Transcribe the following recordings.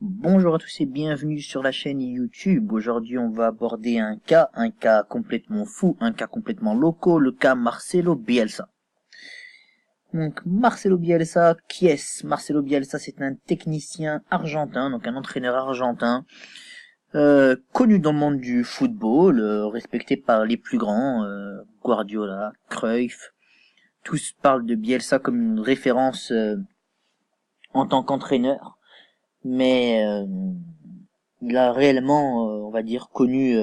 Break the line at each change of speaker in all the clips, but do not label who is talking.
Bonjour à tous et bienvenue sur la chaîne YouTube. Aujourd'hui, on va aborder un cas complètement fou, un cas complètement loco, le cas Marcelo Bielsa. Donc, Marcelo Bielsa, qui est-ce? Marcelo Bielsa, c'est un technicien argentin, donc un entraîneur argentin, connu dans le monde du football, respecté par les plus grands, Guardiola, Cruyff. Tous parlent de Bielsa comme une référence en tant qu'entraîneur, mais il a réellement, on va dire, connu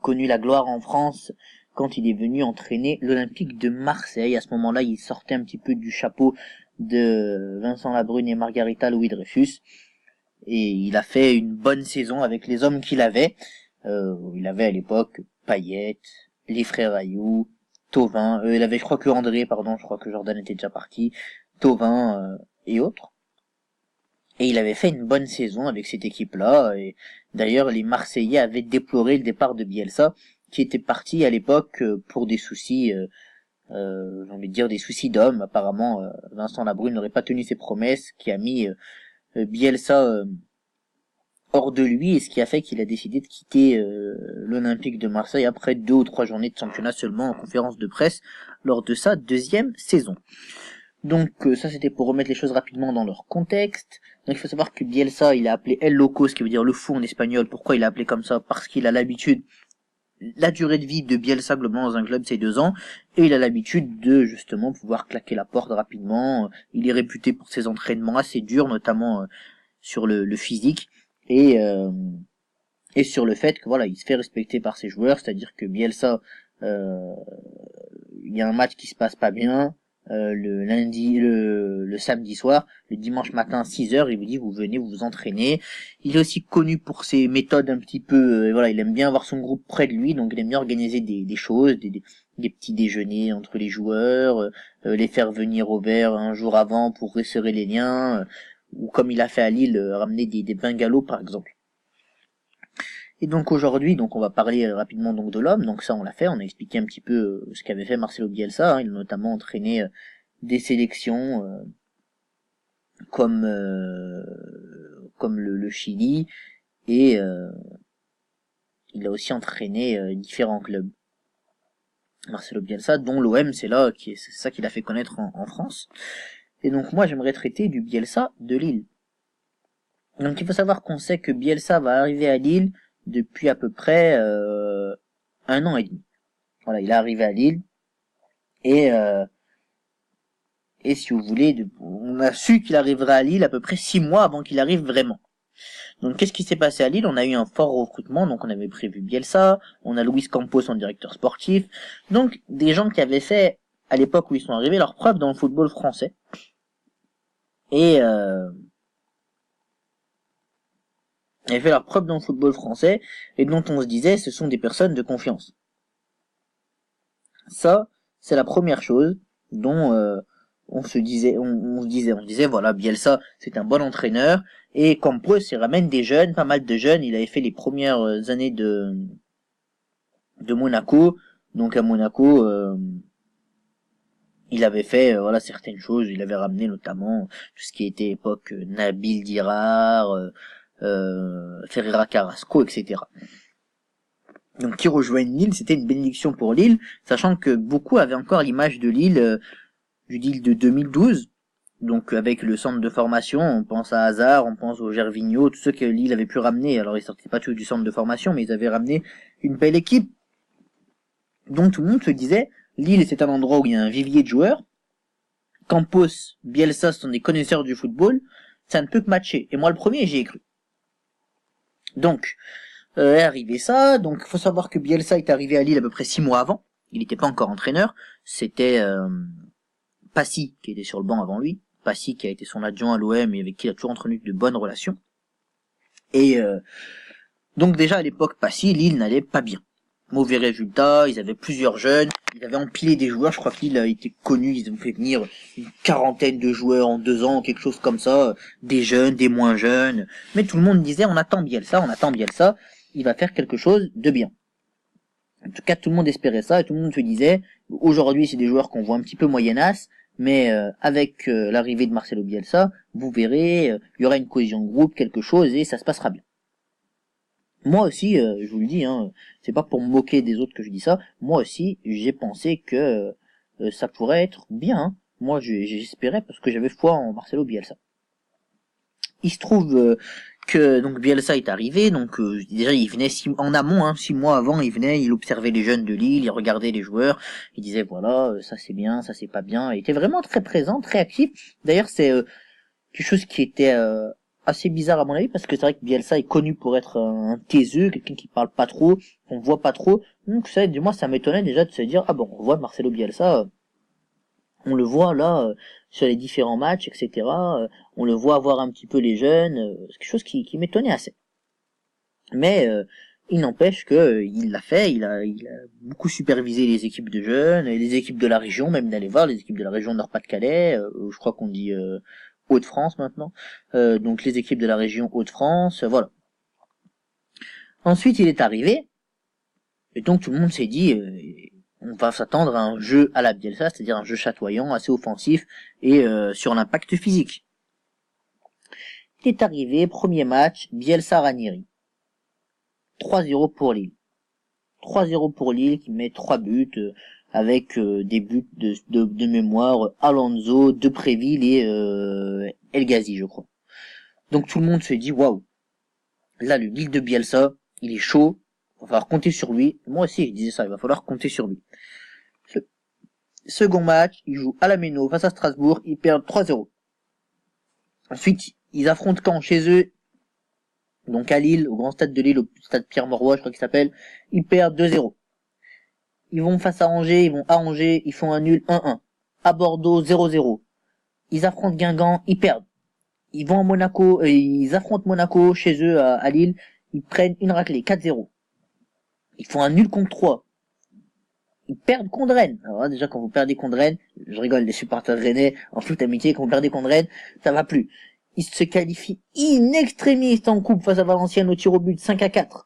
la gloire en France quand il est venu entraîner l'Olympique de Marseille. À ce moment-là, il sortait un petit peu du chapeau de Vincent Labrune et Margarita Louis-Dreyfus, et il a fait une bonne saison avec les hommes qu'il avait. Il avait à l'époque Payet, les frères Ayou, Thauvin, il avait, je crois que André, pardon, je crois que Jordan était déjà parti, Thauvin et autres. Et il avait fait une bonne saison avec cette équipe-là. Et d'ailleurs, les Marseillais avaient déploré le départ de Bielsa, qui était parti à l'époque pour des soucis, j'ai envie de dire des soucis d'homme. Apparemment, Vincent Labrune n'aurait pas tenu ses promesses, qui a mis Bielsa hors de lui, et ce qui a fait qu'il a décidé de quitter l'Olympique de Marseille après 2 ou 3 journées de championnat seulement en conférence de presse lors de sa deuxième saison. Donc ça c'était pour remettre les choses rapidement dans leur contexte. Donc il faut savoir que Bielsa, il a appelé El Loco, ce qui veut dire le fou en espagnol. Pourquoi il a appelé comme ça? Parce qu'il a l'habitude, la durée de vie de Bielsa globalement dans un club c'est 2 ans, et il a l'habitude de justement pouvoir claquer la porte rapidement. Il est réputé pour ses entraînements assez durs, notamment sur le physique, et sur le fait que voilà, il se fait respecter par ses joueurs, c'est-à-dire que Bielsa, il y a un match qui se passe pas bien, le samedi soir, le dimanche matin 6h, il vous dit vous venez vous entraîner. Il est aussi connu pour ses méthodes un petit peu, voilà, il aime bien avoir son groupe près de lui, donc il aime bien organiser des choses, des petits déjeuners entre les joueurs, les faire venir au vert un jour avant pour resserrer les liens, ou comme il a fait à Lille, ramener des bungalows par exemple. Et donc aujourd'hui, donc on va parler rapidement donc de l'homme. Donc ça on l'a fait, on a expliqué un petit peu ce qu'avait fait Marcelo Bielsa, hein. Il a notamment entraîné des sélections comme le Chili, et il a aussi entraîné différents clubs. Marcelo Bielsa, dont l'OM, c'est ça qu'il a fait connaître en France. Et donc moi j'aimerais traiter du Bielsa de Lille. Donc il faut savoir qu'on sait que Bielsa va arriver à Lille depuis à peu près 1 an et demi. Voilà, il est arrivé à Lille, et si vous voulez, on a su qu'il arriverait à Lille à peu près 6 mois avant qu'il arrive vraiment. Donc qu'est-ce qui s'est passé à Lille? On a eu un fort recrutement, donc on avait prévu Bielsa, on a Luis Campos en directeur sportif, donc des gens qui avaient fait, à l'époque où ils sont arrivés, leur preuve dans le football français, et avaient fait leur preuve dans le football français, et dont on se disait ce sont des personnes de confiance. Ça, c'est la première chose dont on disait voilà, Bielsa c'est un bon entraîneur, et Campos il ramène des jeunes, pas mal de jeunes. Il avait fait les premières années de Monaco, donc à Monaco il avait fait voilà certaines choses. Il avait ramené notamment tout ce qui était époque Nabil Dirar, Ferreira Carrasco, etc. Donc qui rejoignent Lille, c'était une bénédiction pour Lille, sachant que beaucoup avaient encore l'image de Lille, du Lille de 2012, donc avec le centre de formation. On pense à Hazard, on pense au Gervinho, tous ceux que Lille avait pu ramener. Alors ils sortaient pas tous du centre de formation, mais ils avaient ramené une belle équipe, dont tout le monde se disait Lille c'est un endroit où il y a un vivier de joueurs. Campos, Bielsa sont des connaisseurs du football, ça ne peut que matcher. Et moi le premier j'y ai cru. Donc est arrivé ça. Donc faut savoir que Bielsa est arrivé à Lille à peu près 6 mois avant. Il n'était pas encore entraîneur. C'était Passy qui était sur le banc avant lui. Passy qui a été son adjoint à l'OM et avec qui il a toujours entretenu de bonnes relations. Et donc déjà à l'époque Passy, Lille n'allait pas bien. Mauvais résultat, ils avaient plusieurs jeunes, ils avaient empilé des joueurs. Je crois que Lille a été connu, ils ont fait venir une quarantaine de joueurs en 2 ans, quelque chose comme ça, des jeunes, des moins jeunes. Mais tout le monde disait on attend Bielsa, il va faire quelque chose de bien. En tout cas, tout le monde espérait ça, et tout le monde se disait aujourd'hui c'est des joueurs qu'on voit un petit peu moyennas, Mais avec l'arrivée de Marcelo Bielsa, vous verrez, il y aura une cohésion de groupe, quelque chose, et ça se passera bien. Moi aussi, je vous le dis, hein, c'est pas pour me moquer des autres que je dis ça. Moi aussi, j'ai pensé que ça pourrait être bien. Hein. Moi, j'espérais parce que j'avais foi en Marcelo Bielsa. Il se trouve que donc Bielsa est arrivé, donc déjà il venait en amont, hein, 6 mois avant, il venait, il observait les jeunes de Lille, il regardait les joueurs, il disait voilà, ça c'est bien, ça c'est pas bien. Il était vraiment très présent, très actif. D'ailleurs, c'est quelque chose qui était assez bizarre à mon avis, parce que c'est vrai que Bielsa est connu pour être un taiseux, quelqu'un qui parle pas trop, qu'on voit pas trop. Donc ça, du moins, ça m'étonnait déjà de se dire ah bon, on voit Marcelo Bielsa, on le voit là sur les différents matchs, etc. On le voit voir un petit peu les jeunes, c'est quelque chose qui m'étonnait assez. Mais il n'empêche que il l'a fait, il a beaucoup supervisé les équipes de jeunes, et les équipes de la région, même d'aller voir les équipes de la région Nord-Pas-de-Calais, je crois qu'on dit Hauts-de-France maintenant, donc les équipes de la région Hauts-de-France, voilà. Ensuite il est arrivé, et donc tout le monde s'est dit, on va s'attendre à un jeu à la Bielsa, c'est-à-dire un jeu chatoyant, assez offensif, et sur l'impact physique. Il est arrivé, premier match, Bielsa-Ranieri. 3-0 pour Lille. 3-0 pour Lille qui met 3 buts avec des buts de mémoire Alonso, Depréville et El Ghazi, je crois. Donc tout le monde se dit waouh. Là le Lille de Bielsa, il est chaud, il va falloir compter sur lui. Moi aussi je disais ça, il va falloir compter sur lui. Second match, ils jouent à la Méno face à Strasbourg, ils perdent 3-0. Ensuite, ils affrontent Caen chez eux. Donc à Lille, au grand stade de Lille, au stade Pierre-Mauroy, je crois qu'il s'appelle, ils perdent 2-0. Ils vont face à Angers, ils vont à Angers, ils font un nul 1-1. À Bordeaux, 0-0. Ils affrontent Guingamp, ils perdent. Ils vont à Monaco, ils affrontent Monaco chez eux à Lille, ils prennent une raclée, 4-0. Ils font un nul contre 3. Ils perdent contre Rennes. Alors là, déjà, quand vous perdez contre Rennes, je rigole, les supporters rennais, en foot amitié, quand vous perdez contre Rennes, ça va plus. Ils se qualifient in extremis en coupe face à Valenciennes au tir au but, 5-4.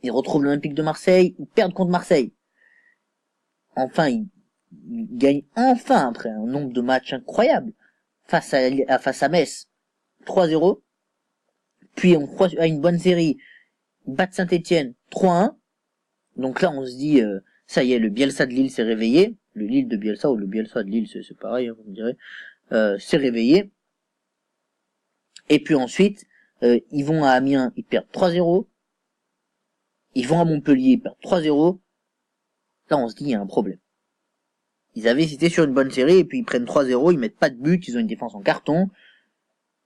Ils retrouvent l'Olympique de Marseille, ils perdent contre Marseille. Enfin, ils gagnent enfin après un nombre de matchs incroyable face à Metz, 3-0. Puis on croit à une bonne série, ils battent Saint-Etienne, 3-1. Donc là, on se dit, ça y est, le Bielsa de Lille s'est réveillé. Le Lille de Bielsa ou le Bielsa de Lille, c'est pareil, hein, vous me direz. S'est réveillé. Et puis ensuite, ils vont à Amiens, ils perdent 3-0. Ils vont à Montpellier, ils perdent 3-0. Là, on se dit, il y a un problème. Ils avaient été sur une bonne série, et puis ils prennent 3-0, ils mettent pas de but, ils ont une défense en carton.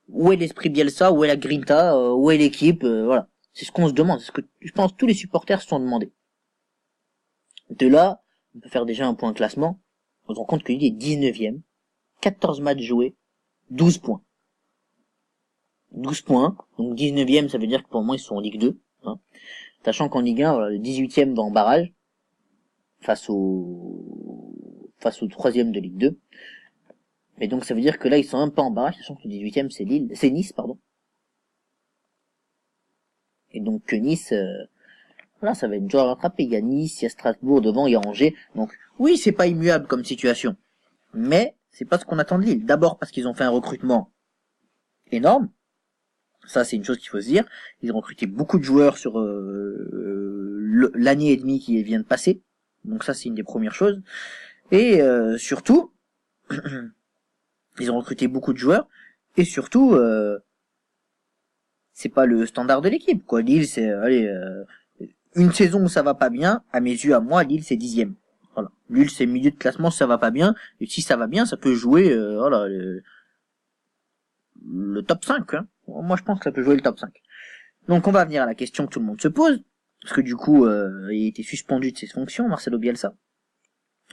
Où est l'esprit Bielsa, où est la grinta, où est l'équipe, voilà. C'est ce qu'on se demande, c'est ce que je pense tous les supporters se sont demandés. De là, on peut faire déjà un point classement. On se rend compte qu'il est 19e, 14 matchs joués, 12 points. 12 points, donc 19e, ça veut dire que pour moi ils sont en Ligue 2. Hein. Sachant qu'en Ligue 1, voilà, le 18e va en barrage, face au 3e de Ligue 2. Mais donc ça veut dire que là ils sont un peu en barrage, sachant que le 18e c'est Nice, pardon. Et donc que Nice, voilà, ça va être dur à rattraper. Il y a Nice, il y a Strasbourg devant, il y a Angers. Donc oui, c'est pas immuable comme situation. Mais c'est pas ce qu'on attend de Lille. D'abord parce qu'ils ont fait un recrutement énorme. Ça, c'est une chose qu'il faut se dire. Ils ont recruté beaucoup de joueurs sur l'année et demie qui vient de passer. Donc ça, c'est une des premières choses. Et surtout, ils ont recruté beaucoup de joueurs. Et surtout, c'est pas le standard de l'équipe, quoi. Lille, c'est une saison où ça va pas bien. À mes yeux, à moi, Lille, c'est 10e. Voilà. Lille, c'est milieu de classement, ça va pas bien. Et si ça va bien, ça peut jouer, voilà, le top 5, hein. Moi, je pense que ça peut jouer le top 5. Donc, on va venir à la question que tout le monde se pose. Parce que du coup, il a été suspendu de ses fonctions, Marcelo Bielsa.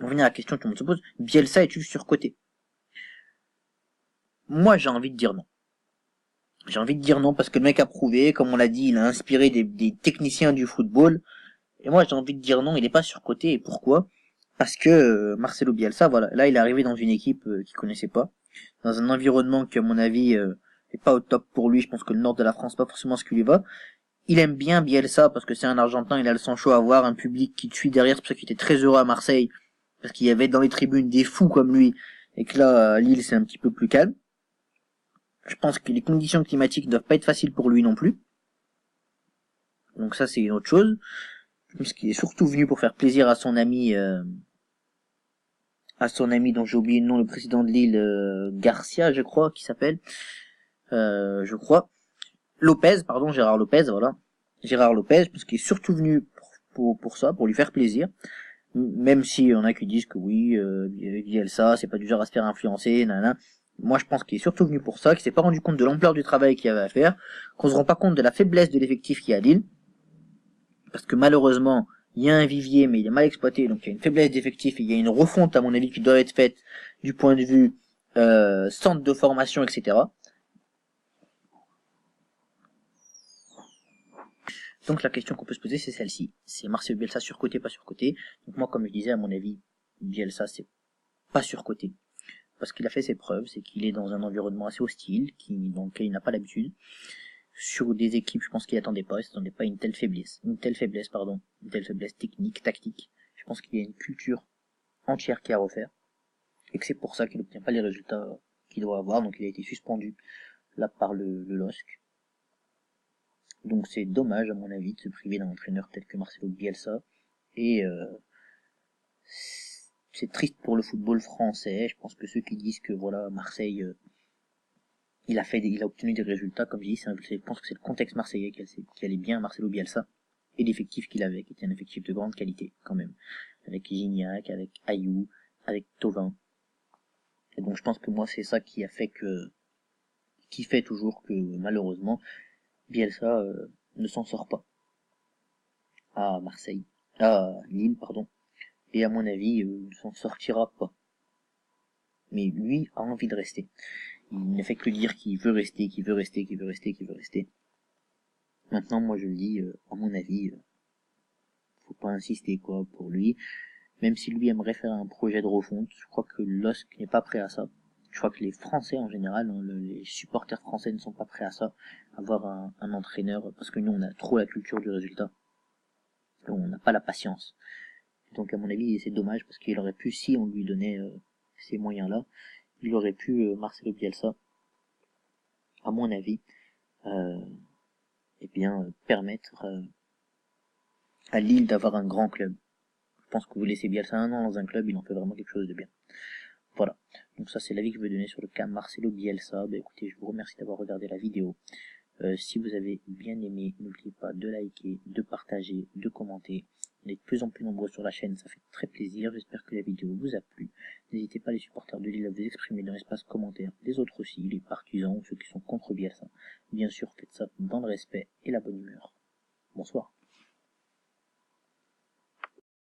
On va venir à la question que tout le monde se pose. Bielsa est-il surcoté? Moi, j'ai envie de dire non. J'ai envie de dire non parce que le mec a prouvé, comme on l'a dit, il a inspiré des techniciens du football. Et moi, j'ai envie de dire non, il n'est pas surcoté. Et pourquoi? Parce que Marcelo Bielsa, voilà, là, il est arrivé dans une équipe qu'il connaissait pas, dans un environnement qui, à mon avis, est pas au top pour lui. Je pense que le nord de la France, pas forcément ce qui lui va. Il aime bien Bielsa parce que c'est un Argentin, il a le sang chaud à voir, un public qui le suit derrière. C'est pour ça qu'il était très heureux à Marseille parce qu'il y avait dans les tribunes des fous comme lui, et que là, à Lille, c'est un petit peu plus calme. Je pense que les conditions climatiques ne doivent pas être faciles pour lui non plus. Donc ça, c'est une autre chose. Je pense qu'il est surtout venu pour faire plaisir à son ami dont j'ai oublié le nom, le président de Lille, Garcia, je crois, qui s'appelle, je crois. Lopez, pardon, Gérard Lopez, voilà. Gérard Lopez, parce qu'il est surtout venu pour ça, pour lui faire plaisir. Même si y en a qui disent que oui, Bielsa, c'est pas du genre à se faire influencer, nanana. Moi, je pense qu'il est surtout venu pour ça, qu'il s'est pas rendu compte de l'ampleur du travail qu'il y avait à faire, qu'on se rend pas compte de la faiblesse de l'effectif qu'il y a à Lille, parce que malheureusement, il y a un vivier, mais il est mal exploité, donc il y a une faiblesse d'effectif, et il y a une refonte, à mon avis, qui doit être faite du point de vue centre de formation, etc. Donc la question qu'on peut se poser, c'est celle-ci. C'est Marcelo Bielsa surcoté, pas surcoté? Donc moi, comme je disais, à mon avis, Bielsa, c'est pas surcoté. Parce qu'il a fait ses preuves, c'est qu'il est dans un environnement assez hostile, dans lequel il n'a pas l'habitude. Sur des équipes, je pense qu'il n'attendait pas, une telle faiblesse, une telle faiblesse technique, tactique. Je pense qu'il y a une culture entière qui est à refaire, et que c'est pour ça qu'il n'obtient pas les résultats qu'il doit avoir, donc il a été suspendu là par le LOSC. Donc c'est dommage à mon avis de se priver d'un entraîneur tel que Marcelo Bielsa, et c'est triste pour le football français. Je pense que ceux qui disent que voilà, Marseille, il a obtenu des résultats, comme je dis, je pense que c'est le contexte marseillais qui allait bien à Marcelo Bielsa, et l'effectif qu'il avait, qui était un effectif de grande qualité, quand même. Avec Gignac, avec Ayou, avec Thauvin. Et donc je pense que moi, c'est ça qui fait toujours que, malheureusement, Bielsa ne s'en sort pas. À Marseille. À Lille, pardon. Et à mon avis, il ne s'en sortira pas. Mais lui a envie de rester. Il ne fait que dire qu'il veut rester, qu'il veut rester, qu'il veut rester, qu'il veut rester. Maintenant, moi je le dis, à mon avis, faut pas insister quoi pour lui. Même si lui aimerait faire un projet de refonte, je crois que LOSC n'est pas prêt à ça. Je crois que les Français en général, hein, les supporters français ne sont pas prêts à ça, avoir un entraîneur, parce que nous on a trop la culture du résultat. On n'a pas la patience. Donc à mon avis c'est dommage parce qu'il aurait pu, si on lui donnait ces moyens-là, il aurait pu, Marcelo Bielsa, à mon avis, permettre à Lille d'avoir un grand club. Je pense que vous laissez Bielsa un an dans un club, il en fait vraiment quelque chose de bien. Voilà. Donc ça c'est l'avis que je veux donner sur le cas Marcelo Bielsa. Écoutez, je vous remercie d'avoir regardé la vidéo. Si vous avez bien aimé, n'oubliez pas de liker, de partager, de commenter. On est de plus en plus nombreux sur la chaîne, ça fait très plaisir. J'espère que la vidéo vous a plu. N'hésitez pas les supporters de Lille à vous exprimer dans l'espace commentaire. Les autres aussi, les partisans ou ceux qui sont contre Bielsa. Bien sûr, faites ça dans le respect et la bonne humeur. Bonsoir.